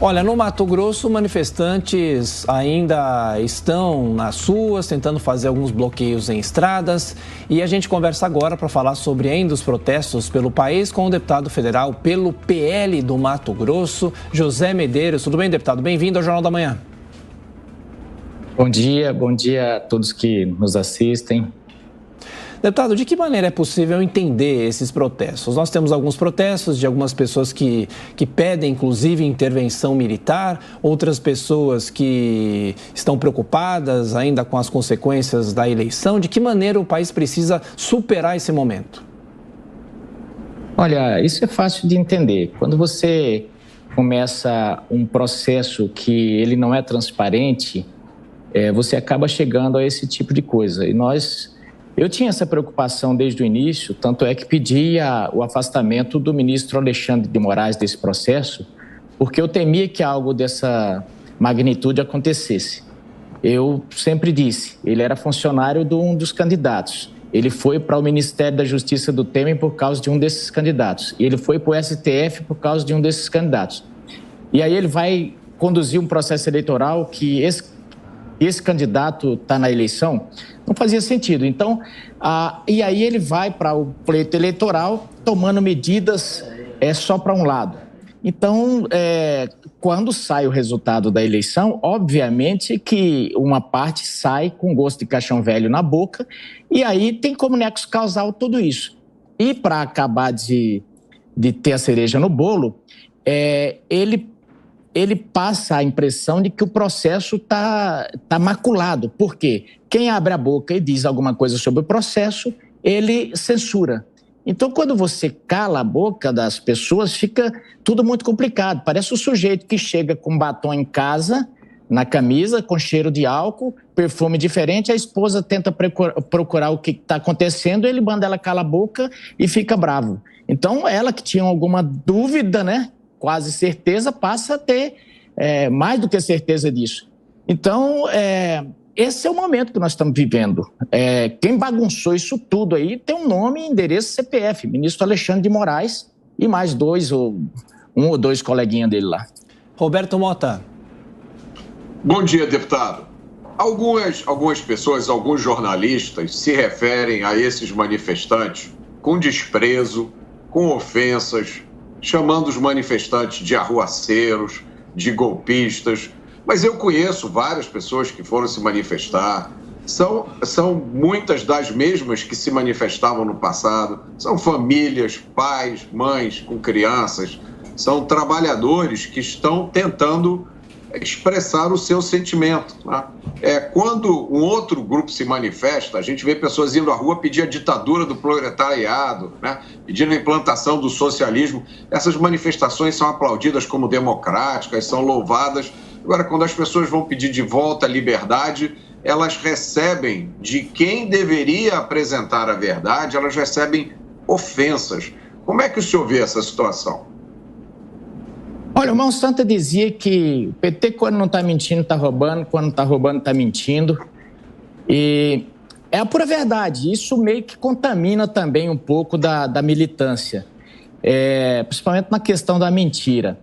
Olha, no Mato Grosso, manifestantes ainda estão nas ruas, tentando fazer alguns bloqueios em estradas. E a gente conversa agora para falar sobre ainda os protestos pelo país com o deputado federal pelo PL do Mato Grosso, José Medeiros. Tudo bem, deputado? Bem-vindo ao Jornal da Manhã. Bom dia a todos que nos assistem. Deputado, de que maneira é possível entender esses protestos? Nós temos alguns protestos de algumas pessoas que pedem, inclusive, intervenção militar, outras pessoas que estão preocupadas ainda com as consequências da eleição. De que maneira o país precisa superar esse momento? Olha, isso é fácil de entender. Quando você começa um processo que ele não é transparente, você acaba chegando a esse tipo de coisa. E eu tinha essa preocupação desde o início, tanto é que pedi o afastamento do ministro Alexandre de Moraes desse processo, porque eu temia que algo dessa magnitude acontecesse. Eu sempre disse, ele era funcionário de um dos candidatos. Ele foi para o Ministério da Justiça do Temer por causa de um desses candidatos. E ele foi para o STF por causa de um desses candidatos. E aí ele vai conduzir um processo eleitoral que esse candidato está na eleição, não fazia sentido. Então, e aí ele vai para o pleito eleitoral tomando medidas só para um lado. Então, quando sai o resultado da eleição, obviamente que uma parte sai com gosto de caixão velho na boca e aí tem como nexo causal tudo isso. E para acabar de ter a cereja no bolo, ele passa a impressão de que o processo tá maculado. Por quê? Quem abre a boca e diz alguma coisa sobre o processo, ele censura. Então, quando você cala a boca das pessoas, fica tudo muito complicado. Parece o sujeito que chega com batom em casa, na camisa, com cheiro de álcool, perfume diferente, a esposa tenta procurar o que está acontecendo, ele manda ela calar a boca e fica bravo. Então, ela que tinha alguma dúvida, né? Quase certeza, passa a ter mais do que certeza disso. Então, esse é o momento que nós estamos vivendo. Quem bagunçou isso tudo aí tem um nome e endereço CPF, ministro Alexandre de Moraes e mais um ou dois coleguinhas dele lá. Roberto Mota. Bom dia, deputado. Algumas pessoas, alguns jornalistas se referem a esses manifestantes com desprezo, com ofensas, chamando os manifestantes de arruaceiros, de golpistas. Mas eu conheço várias pessoas que foram se manifestar. São muitas das mesmas que se manifestavam no passado. São famílias, pais, mães com crianças. São trabalhadores que estão tentando expressar o seu sentimento, né? Quando um outro grupo se manifesta, a gente vê pessoas indo à rua pedir a ditadura do proletariado, né? Pedindo a implantação do socialismo. Essas manifestações são aplaudidas como democráticas, são louvadas. Agora, quando as pessoas vão pedir de volta a liberdade, elas recebem de quem deveria apresentar a verdade, elas recebem ofensas. Como é que o senhor vê essa situação? Olha, o Mão Santa dizia que o PT, quando não está mentindo, está roubando, quando está roubando, está mentindo. E é a pura verdade. Isso meio que contamina também um pouco da militância, principalmente na questão da mentira.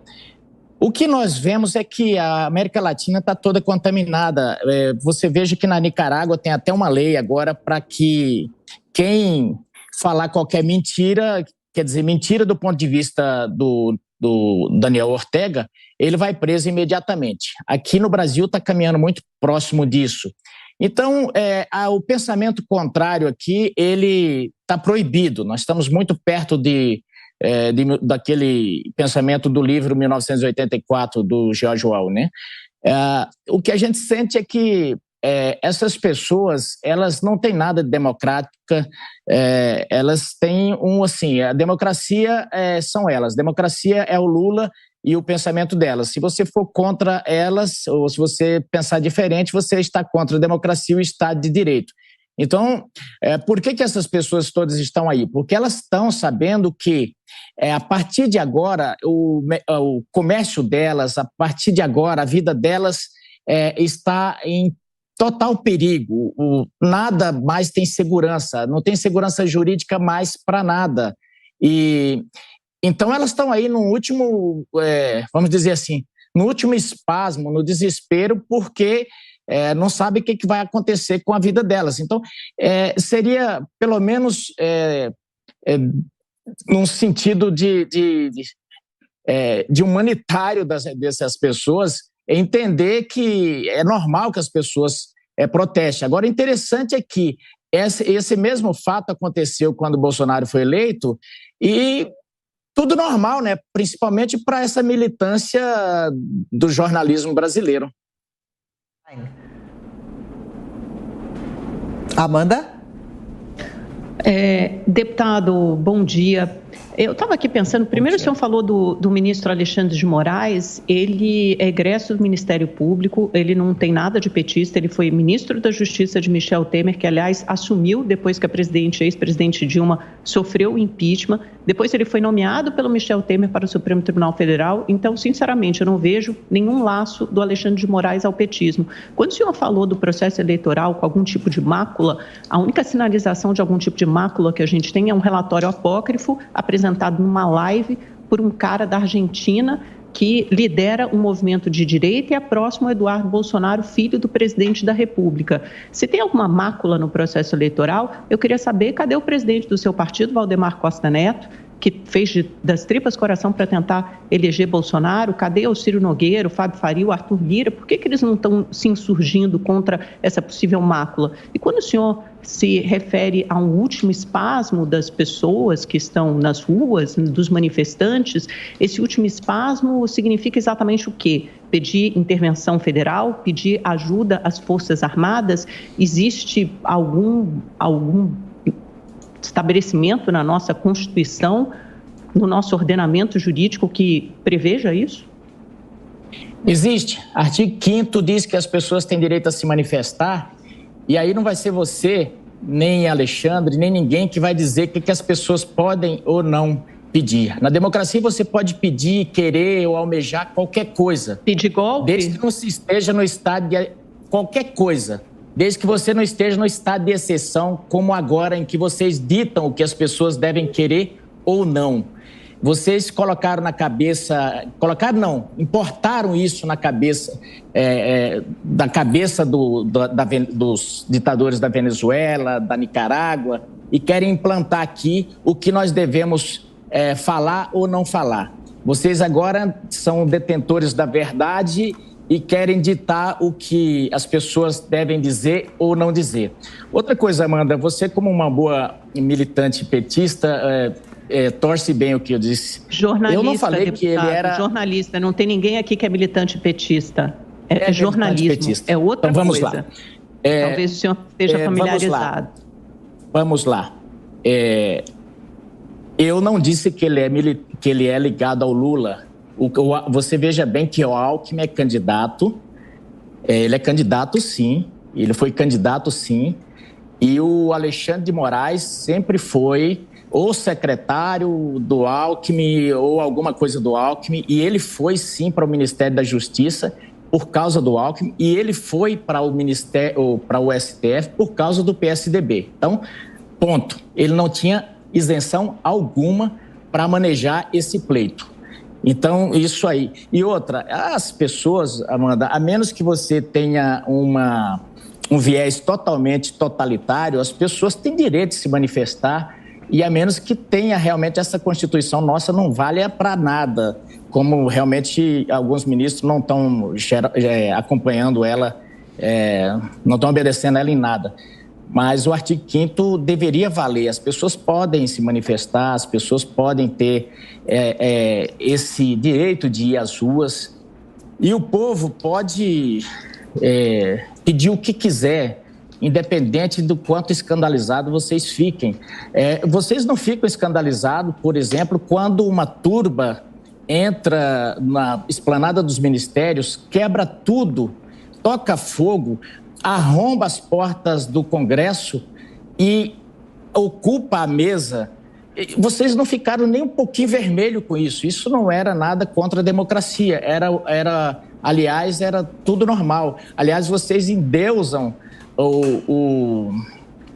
O que nós vemos é que a América Latina está toda contaminada. Você veja que na Nicarágua tem até uma lei agora para que quem falar qualquer mentira, quer dizer, mentira do ponto de vista do Daniel Ortega, ele vai preso imediatamente. Aqui no Brasil está caminhando muito próximo disso. Então, o pensamento contrário aqui, ele está proibido. Nós estamos muito perto daquele pensamento do livro 1984, do George Orwell, né? O que a gente sente é que essas pessoas, elas não têm nada de democrática, elas têm a democracia são elas, democracia é o Lula e o pensamento delas. Se você for contra elas, ou se você pensar diferente, você está contra a democracia e o Estado de Direito. Então, por que essas pessoas todas estão aí? Porque elas estão sabendo que, a partir de agora, o comércio delas, a partir de agora, a vida delas está em total perigo. Nada mais tem segurança, não tem segurança jurídica mais para nada. E então elas estão aí no último, vamos dizer assim, no último espasmo, no desespero, porque não sabe o que vai acontecer com a vida delas. Então, seria, pelo menos, num sentido de humanitário dessas pessoas, entender que é normal que as pessoas protestem. Agora, interessante é que esse mesmo fato aconteceu quando o Bolsonaro foi eleito e tudo normal, né? Principalmente para essa militância do jornalismo brasileiro. Amanda? Deputado, bom dia. Eu estava aqui pensando, primeiro o senhor falou do ministro Alexandre de Moraes, ele é egresso do Ministério Público, ele não tem nada de petista, ele foi ministro da Justiça de Michel Temer, que aliás assumiu depois que a ex-presidente Dilma sofreu o impeachment, depois ele foi nomeado pelo Michel Temer para o Supremo Tribunal Federal, então sinceramente eu não vejo nenhum laço do Alexandre de Moraes ao petismo. Quando o senhor falou do processo eleitoral com algum tipo de mácula, a única sinalização de algum tipo de mácula que a gente tem é um relatório apócrifo apresentado numa live por um cara da Argentina que lidera um movimento de direita e é próximo ao Eduardo Bolsonaro, filho do presidente da República. Se tem alguma mácula no processo eleitoral, eu queria saber cadê o presidente do seu partido, Valdemar Costa Neto, que fez das tripas coração para tentar eleger Bolsonaro? Cadê o Ciro Nogueira, o Fábio Faria, o Arthur Lira? Por que eles não estão se insurgindo contra essa possível mácula? E quando o senhor se refere a um último espasmo das pessoas que estão nas ruas, dos manifestantes, esse último espasmo significa exatamente o quê? Pedir intervenção federal, pedir ajuda às Forças Armadas? Existe algum estabelecimento na nossa Constituição, no nosso ordenamento jurídico que preveja isso? Existe. Artigo 5º diz que as pessoas têm direito a se manifestar, e aí não vai ser você, nem Alexandre, nem ninguém que vai dizer o que as pessoas podem ou não pedir. Na democracia você pode pedir, querer ou almejar qualquer coisa. Pedir golpe? Desde que não se esteja no estado de qualquer coisa. Desde que você não esteja no estado de exceção, como agora, em que vocês ditam o que as pessoas devem querer ou não. Vocês colocaram na cabeça... Colocaram não, importaram isso na cabeça, da cabeça dos ditadores da Venezuela, da Nicarágua, e querem implantar aqui o que nós devemos falar ou não falar. Vocês agora são detentores da verdade e querem ditar o que as pessoas devem dizer ou não dizer. Outra coisa, Amanda, você como uma boa militante petista, torce bem o que eu disse. Jornalista, eu não falei deputado, que ele era... Jornalista, não tem ninguém aqui que é militante petista. É jornalismo, petista. É outra então, vamos coisa. Lá. Talvez o senhor esteja familiarizado. Vamos lá. Eu não disse que ele é ligado ao Lula. Você veja bem que o Alckmin é candidato, ele é candidato sim, ele foi candidato sim, e o Alexandre de Moraes sempre foi ou secretário do Alckmin ou alguma coisa do Alckmin, e ele foi sim para o Ministério da Justiça por causa do Alckmin, e ele foi para o Ministério, para o STF por causa do PSDB. Então, ponto. Ele não tinha isenção alguma para manejar esse pleito. Então, isso aí. E outra, as pessoas, Amanda, a menos que você tenha um viés totalmente totalitário, as pessoas têm direito de se manifestar, e a menos que tenha realmente essa Constituição nossa não vale para nada, como realmente alguns ministros não estão acompanhando ela, não estão obedecendo ela em nada. Mas o artigo 5º deveria valer. As pessoas podem se manifestar, as pessoas podem ter esse direito de ir às ruas. E o povo pode pedir o que quiser, independente do quanto escandalizado vocês fiquem. Vocês não ficam escandalizados, por exemplo, quando uma turba entra na esplanada dos ministérios, quebra tudo, toca fogo, arromba as portas do Congresso e ocupa a mesa. Vocês não ficaram nem um pouquinho vermelho com isso. Isso não era nada contra a democracia. Aliás, era tudo normal. Aliás, vocês endeusam o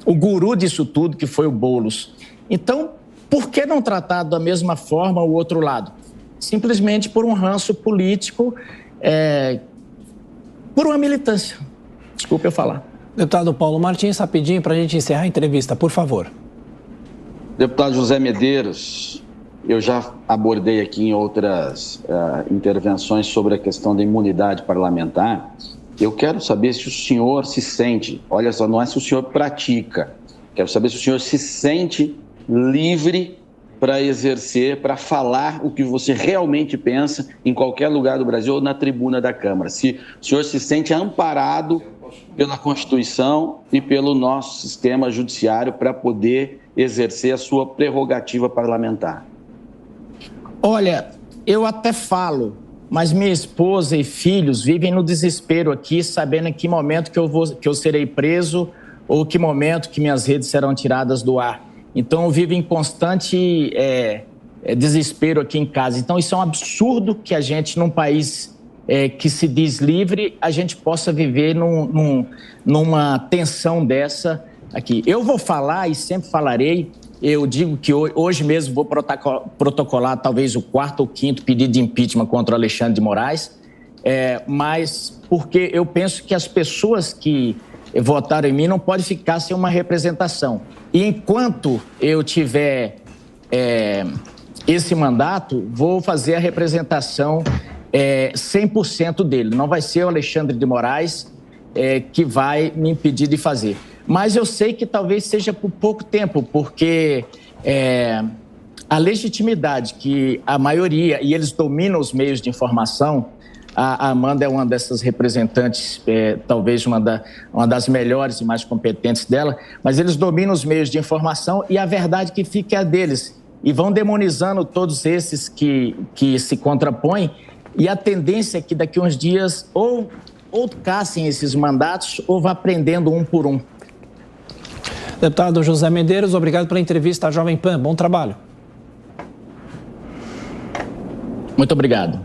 guru disso tudo, que foi o Boulos. Então, por que não tratar da mesma forma o outro lado? Simplesmente por um ranço político por uma militância. Desculpe eu falar. Deputado Paulo Martins, rapidinho para a gente encerrar a entrevista, por favor. Deputado José Medeiros, eu já abordei aqui em outras intervenções sobre a questão da imunidade parlamentar. Eu quero saber se o senhor se sente, olha só, não é se o senhor pratica, quero saber se o senhor se sente livre para exercer, para falar o que você realmente pensa em qualquer lugar do Brasil ou na tribuna da Câmara. Se o senhor se sente amparado pela Constituição e pelo nosso sistema judiciário para poder exercer a sua prerrogativa parlamentar. Olha, eu até falo, mas minha esposa e filhos vivem no desespero aqui, sabendo em que momento que eu serei preso ou que momento que minhas redes serão tiradas do ar. Então, eu vivo em constante desespero aqui em casa. Então, isso é um absurdo que a gente, num país que se diz livre, a gente possa viver numa tensão dessa aqui. Eu vou falar e sempre falarei. Eu digo que hoje mesmo vou protocolar talvez o 4º ou 5º pedido de impeachment contra o Alexandre de Moraes, mas porque eu penso que as pessoas que votaram em mim não podem ficar sem uma representação. E enquanto eu tiver esse mandato, vou fazer a representação 100% dele. Não vai ser o Alexandre de Moraes que vai me impedir de fazer. Mas eu sei que talvez seja por pouco tempo, porque a legitimidade que a maioria, e eles dominam os meios de informação, a Amanda é uma dessas representantes, talvez uma das melhores e mais competentes dela, mas eles dominam os meios de informação e a verdade que fica é a deles. E vão demonizando todos esses que se contrapõem, e a tendência é que daqui a uns dias ou cassem esses mandatos ou vá prendendo um por um. Deputado José Medeiros, obrigado pela entrevista à Jovem Pan. Bom trabalho. Muito obrigado.